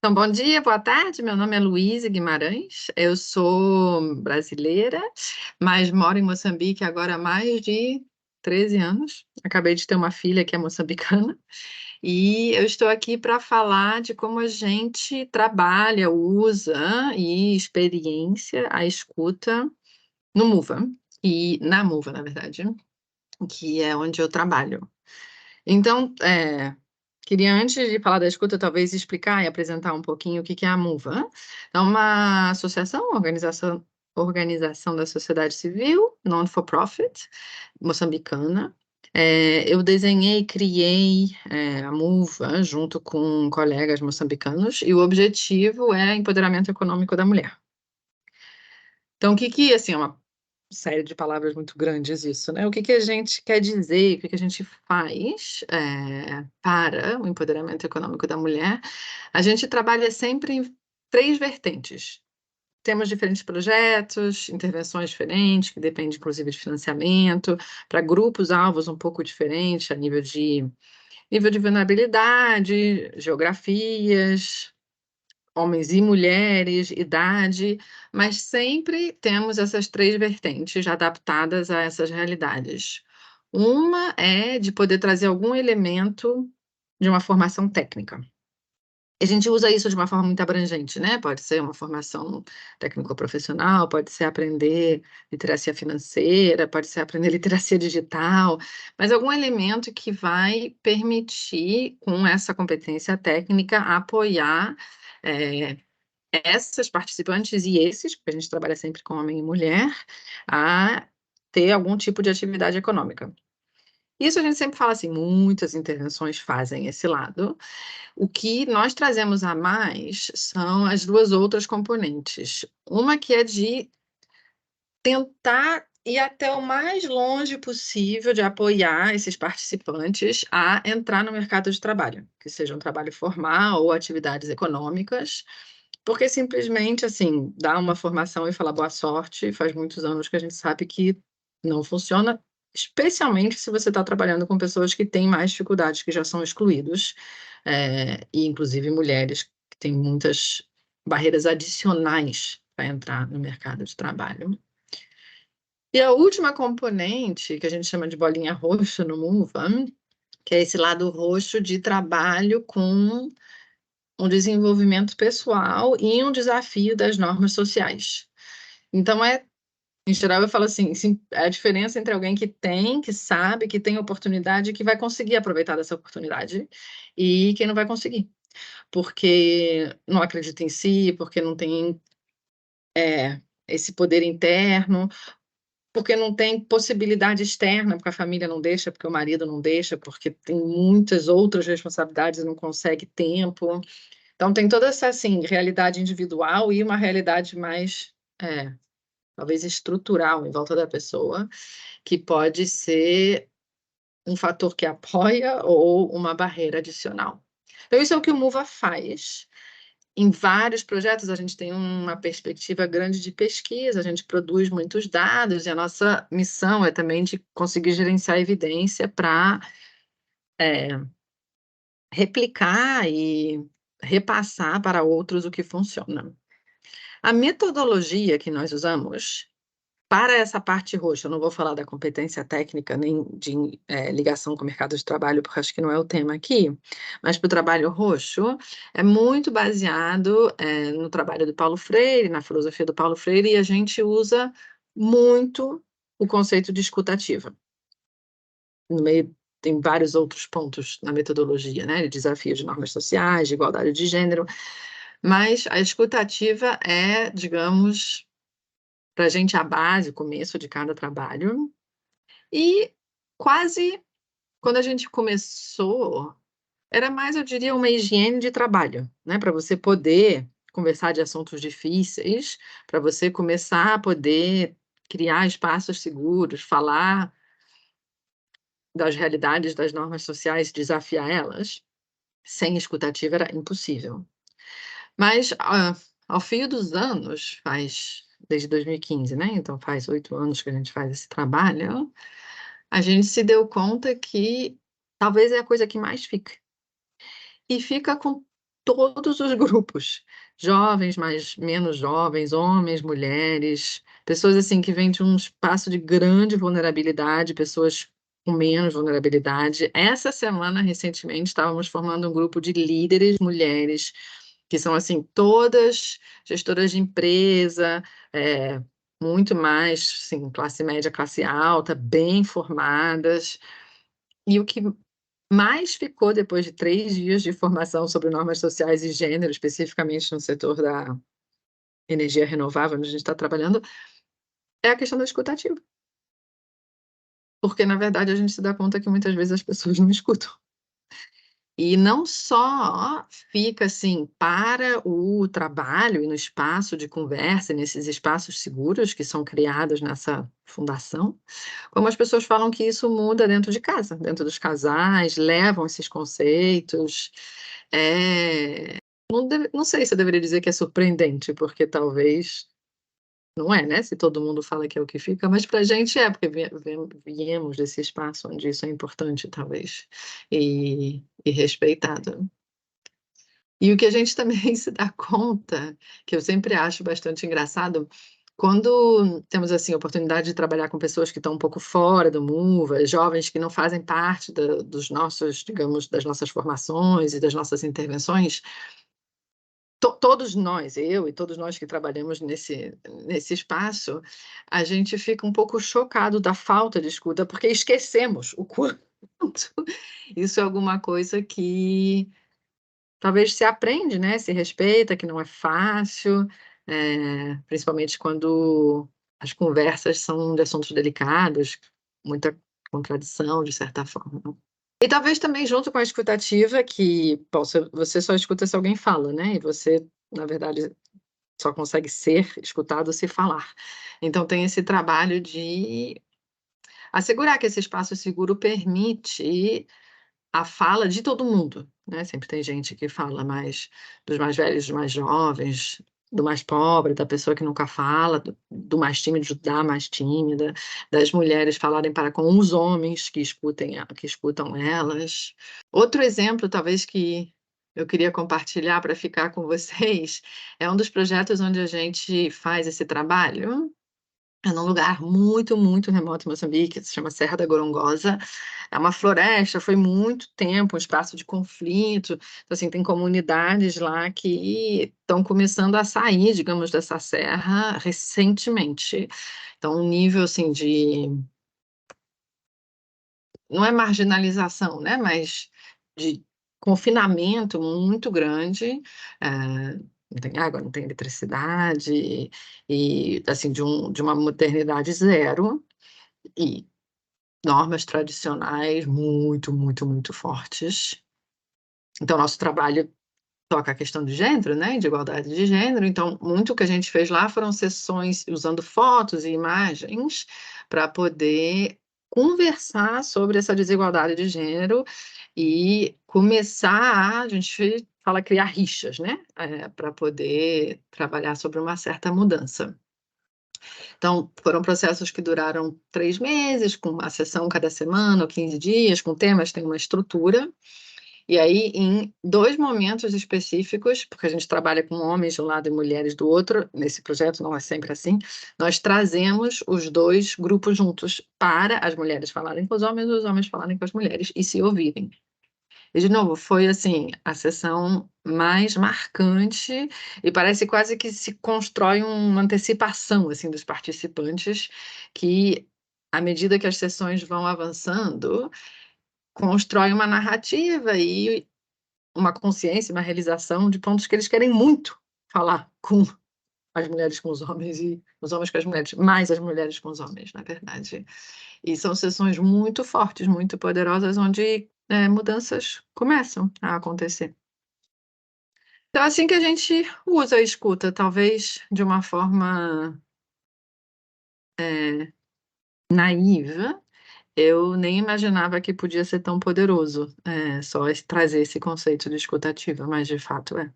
Então, bom dia, boa tarde. Meu nome é Luísa Guimarães. Eu sou brasileira, mas moro em Moçambique agora há mais de 13 anos. Acabei de ter uma filha que é moçambicana e eu estou aqui para falar de como a gente trabalha, usa e experiência a escuta no MUVA e na MUVA, na verdade, que é onde eu trabalho. Então, queria, antes de falar da escuta, talvez explicar e apresentar um pouquinho o que que é a MUVA. É uma associação, organização da sociedade civil, non-for-profit, moçambicana. Eu desenhei e criei a MUVA junto com colegas moçambicanos, e o objetivo é empoderamento econômico da mulher. Então, o que que, assim, é uma série de palavras muito grandes isso, né. O que que a gente quer dizer, o que que a gente faz, para o empoderamento econômico da mulher? A gente trabalha sempre em 3 vertentes. Temos diferentes projetos, intervenções diferentes, que depende inclusive de financiamento, para grupos-alvos um pouco diferentes, a nível de vulnerabilidade, geografias, homens e mulheres, idade, mas sempre temos essas 3 vertentes adaptadas a essas realidades. Uma é de poder trazer algum elemento de uma formação técnica. A gente usa isso de uma forma muito abrangente, né, pode ser uma formação técnico-profissional, pode ser aprender literacia financeira, pode ser aprender literacia digital, mas algum elemento que vai permitir, com essa competência técnica, apoiar, eh essas participantes e esses, porque a gente trabalha sempre com homem e mulher, a ter algum tipo de atividade econômica. Isso a gente sempre fala assim, muitas intervenções fazem esse lado. O que nós trazemos a mais são as 2 outras componentes. Uma que é de tentar ir até o mais longe possível de apoiar esses participantes a entrar no mercado de trabalho, que seja um trabalho formal ou atividades econômicas, porque simplesmente, assim, dar uma formação e falar boa sorte, faz muitos anos que a gente sabe que não funciona, especialmente se você está trabalhando com pessoas que têm mais dificuldades, que já são excluídos, e inclusive mulheres que têm muitas barreiras adicionais para entrar no mercado de trabalho. E a última componente, que a gente chama de bolinha roxa no MUVA, que é esse lado roxo de trabalho com um desenvolvimento pessoal e um desafio das normas sociais. Então em geral eu falo assim, a diferença entre alguém que tem, que sabe, que tem oportunidade e que vai conseguir aproveitar dessa oportunidade, e quem não vai conseguir, porque não acredita em si, porque não tem, esse poder interno, porque não tem possibilidade externa, porque a família não deixa, porque o marido não deixa, porque tem muitas outras responsabilidades e não consegue tempo. Então tem toda essa, assim, realidade individual e uma realidade mais, talvez estrutural em volta da pessoa, que pode ser um fator que apoia ou uma barreira adicional. Então isso é o que o MUVA faz. Em vários projetos a gente tem uma perspectiva grande de pesquisa, a gente produz muitos dados e a nossa missão é também de conseguir gerenciar a evidência para replicar e repassar para outros o que funciona. A metodologia que nós usamos para essa parte roxa, eu não vou falar da competência técnica nem de, ligação com o mercado de trabalho, porque acho que não é o tema aqui, mas para o trabalho roxo, é muito baseado, no trabalho do Paulo Freire, na filosofia do Paulo Freire, e a gente usa muito o conceito de escuta ativa. No meio tem vários outros pontos na metodologia, né, de desafio de normas sociais, de igualdade de gênero, mas a escuta ativa é, digamos, para a gente a base, o começo de cada trabalho. E quase quando a gente começou, era mais, eu diria, uma higiene de trabalho, né, para você poder conversar de assuntos difíceis, para você começar a poder criar espaços seguros, falar das realidades das normas sociais, desafiar elas, sem escuta ativa era impossível. Mas, ao fio dos anos, faz desde 2015, né, então faz 8 anos que a gente faz esse trabalho, a gente se deu conta que talvez é a coisa que mais fica. E fica com todos os grupos, jovens, mais menos jovens, homens, mulheres, pessoas, assim, que vêm de um espaço de grande vulnerabilidade, pessoas com menos vulnerabilidade. Essa semana, recentemente, estávamos formando um grupo de líderes mulheres, que são, assim, todas gestoras de empresa, muito mais, assim, classe média, classe alta, bem formadas. E o que mais ficou depois de 3 dias de formação sobre normas sociais e gênero, especificamente no setor da energia renovável, onde a gente está trabalhando, é a questão da escuta ativa. Porque, na verdade, a gente se dá conta que muitas vezes as pessoas não escutam. E não só fica, assim, para o trabalho e no espaço de conversa, nesses espaços seguros que são criados nessa fundação, como as pessoas falam que isso muda dentro de casa, dentro dos casais, levam esses conceitos. Não sei se eu deveria dizer que é surpreendente, porque talvez não é, né, se todo mundo fala que é o que fica, mas pra gente é, porque viemos desse espaço onde isso é importante, talvez, e respeitado. E o que a gente também se dá conta, que eu sempre acho bastante engraçado, quando temos, assim, a oportunidade de trabalhar com pessoas que estão um pouco fora do MUVA, jovens que não fazem parte dos nossos, digamos, das nossas formações e das nossas intervenções, todos nós, eu e todos nós que trabalhamos nesse espaço, a gente fica um pouco chocado da falta de escuta, porque esquecemos o quanto isso é alguma coisa que talvez se aprende, né, se respeita, que não é fácil, principalmente quando as conversas são de assuntos delicados, muita contradição, de certa forma. E talvez também junto com a escutativa que, bom, você só escuta se alguém fala, né, e você, na verdade, só consegue ser escutado se falar. Então tem esse trabalho de assegurar que esse espaço seguro permite a fala de todo mundo, né, sempre tem gente que fala mais dos mais velhos, dos mais jovens, do mais pobre, da pessoa que nunca fala, do mais tímido, da mais tímida, das mulheres falarem para com os homens que escutam elas. Outro exemplo, talvez, que eu queria compartilhar para ficar com vocês, é um dos projetos onde a gente faz esse trabalho, é num lugar muito, muito remoto em Moçambique, se chama Serra da Gorongosa. É uma floresta, foi muito tempo um espaço de conflito, então, assim, tem comunidades lá que estão começando a sair, digamos, dessa serra recentemente. Então um nível, assim, de não é marginalização, né, mas de confinamento muito grande, não tem água, não tem eletricidade, e assim, de uma modernidade zero, e normas tradicionais muito, muito, muito fortes. Então nosso trabalho toca a questão de gênero, né, de igualdade de gênero, então muito que a gente fez lá foram sessões usando fotos e imagens para poder conversar sobre essa desigualdade de gênero e começar a gente fala criar rixas, né, pra poder trabalhar sobre uma certa mudança. Então, foram processos que duraram 3 meses, com uma sessão cada semana ou 15 dias, com temas, tem uma estrutura. E aí, em 2 momentos específicos, porque a gente trabalha com homens de um lado e mulheres do outro, nesse projeto não é sempre assim, nós trazemos os 2 grupos juntos para as mulheres falarem com os homens falarem com as mulheres e se ouvirem. E, de novo, foi, assim, a sessão mais marcante e parece quase que se constrói uma antecipação, assim, dos participantes, que, à medida que as sessões vão avançando, constrói uma narrativa e uma consciência, uma realização de pontos que eles querem muito falar com as mulheres com os homens e os homens com as mulheres, mais as mulheres com os homens, na verdade. E são sessões muito fortes, muito poderosas, onde, mudanças começam a acontecer. Então, é assim que a gente usa a escuta, talvez de uma forma, naíva, eu nem imaginava que podia ser tão poderoso, só trazer esse conceito de escuta ativa, mas de fato é.